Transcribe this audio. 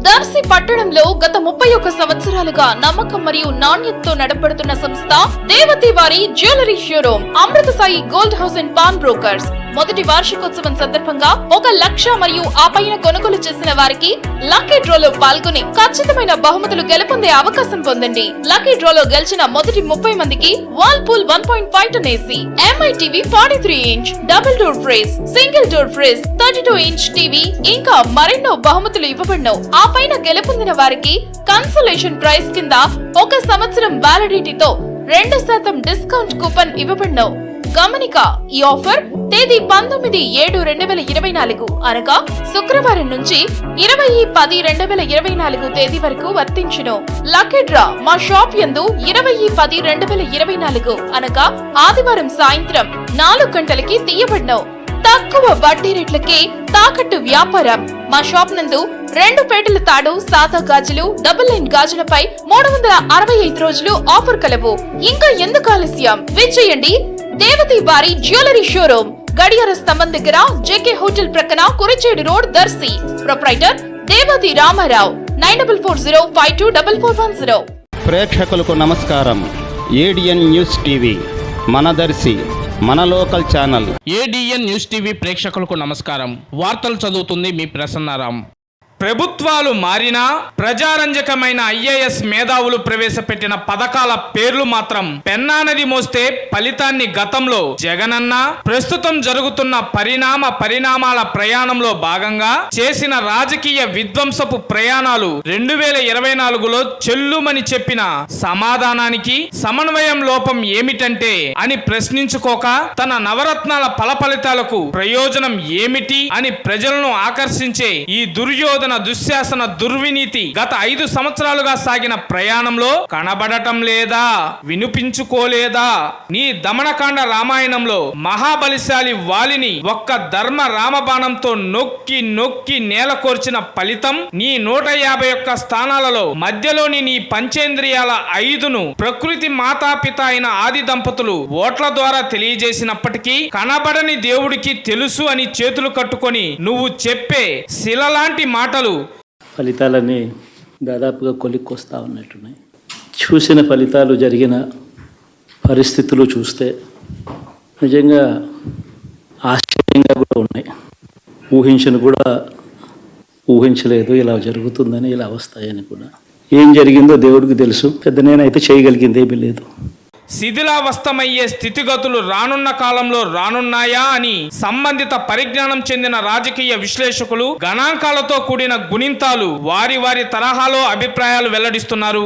దర్శి పట్టణంలో గత 31 సంవత్సరాలుగా నమ్మకం మరియు నాణ్యతతో నడపడుతున్న సంస్థ దేవతి వారి jewellery showroom Amrutha Sai gold house and pawn brokers మొదటి వార్షికోత్సవం సందర్భంగా 1 లక్ష మరియు ఆ పైన కొనుగోలు చేసిన వారికి లక్కీ డ్రాలో పాల్గొని ఖచ్చితమైన బహుమతులు గెలుపొందే అవకాశం పొందండి. లక్కీ డ్రాలో గెలిచిన మొదటి 30 మందికి Whirlpool 1.5 ton AC, MI TV 43 inch, double door fridge, single door fridge, 32 inch TV ఇంకా మరెన్నో బహుమతులు ఇవ్వబడను. ఆ పైన గెలుపొందిన వారికి కన్సలేషన్ ప్రైజ్ కింద 1 సంవత్సరం వ్యాలిడిటీతో 2% డిస్కౌంట్ కూపన్ ఇవ్వబడను. గమనిక, ఈ ఆఫర్ తేదీ 19/7/2024 అనగా శుక్రవారం నుంచి 20/10/2024 తేదీ వరకు వర్తించును. లక్కీ డ్రా మా షాప్ యందు 20/10/2024 అనగా ఆదివారం సాయంత్రం 4 గంటలకి తీయబడను. తక్కువ వడ్డీ రేట్లకే తాకట్టు వ్యాపారం. మా షాప్ నందు 2 పేటల తాడు, సాదా గాజులు, డబుల్ లైన్ గాజులపై 365 రోజులు ఆఫర్ కలవు. ఇంకా ఎందుకు ఆలస్యం, విచ్చేయండి దేవతి వారి జ్యువెలరీ షోరూమ్, గడియార స్తంభం దగ్గర, జేకే హోటల్ ప్రక్కన, కురిచేడు రోడ్, దర్శి. ప్రొప్రైటర్ దేవతి రామారావు. 9440524410. ప్రేక్షకులకు నమస్కారం. ఏడిఎన్ న్యూస్ టీవీ మన దర్శి, మన local channel. ADN news TV ప్రేక్షకులకు నమస్కారం. వార్తలు చదువుతుంది మీ ప్రసన్నారాం. ప్రభుత్వాలు మారినా ప్రజారంజకమైన ఐఏఎస్ మేధావులు ప్రవేశపెట్టిన పథకాల పేర్లు మాత్రం పెన్నానది మోస్తే ఫలితాన్ని గతంలో జగనన్న, ప్రస్తుతం జరుగుతున్న పరిణామాల ప్రయాణంలో భాగంగా చేసిన రాజకీయ విధ్వంసపు ప్రయాణాలు 2024లో చెల్లుమని చెప్పిన సమాధానానికి సమన్వయం లోపం ఏమిటంటే అని ప్రశ్నించుకోక తన నవరత్నాల ఫలఫలితాలకు ప్రయోజనం ఏమిటి అని ప్రజలను ఆకర్షించే ఈ దుర్యోధన దుశ్శాసన దుర్వినీతి గత 5 సంవత్సరాలుగా సాగిన ప్రయాణంలో కనబడటం లేదా, వినిపించుకోలేదా? నీ దమనకాండ రామాయణంలో మహాబలిశాలి వాలిని ఒక్క ధర్మ రామబాణంతో నొక్కి నొక్కి నేల కోర్చిన ఫలితం నీ 151 స్థానాలలో మధ్యలోని నీ పంచేంద్రియాల 5ను ప్రకృతి మాతాపిత అయిన ఆది దంపతులు ఓట్ల ద్వారా తెలియజేసినప్పటికీ కనబడని దేవుడికి తెలుసు అని చేతులు కట్టుకొని నువ్వు చెప్పే శిలలాంటి మాటలు ఫలితాలన్నీ దాదాపుగా కొలిక్కొస్తా ఉన్నట్టున్నాయి. చూసిన ఫలితాలు, జరిగిన పరిస్థితులు చూస్తే నిజంగా ఆశ్చర్యంగా కూడా ఉన్నాయి. ఊహించలేదు ఇలా జరుగుతుందని, ఇలా వస్తాయని కూడా. ఏం జరిగిందో దేవుడికి తెలుసు. పెద్ద నేనైతే చేయగలిగింది ఏమీ లేదు. శిథిలావస్థమయ్యే స్థితిగతులు రానున్న కాలంలో రానున్నాయా అని సంబంధిత పరిజ్ఞానం చెందిన రాజకీయ విశ్లేషకులు గణాంకాలతో కూడిన గుణింతాలు వారి తరహాలో అభిప్రాయాలు వెల్లడిస్తున్నారు.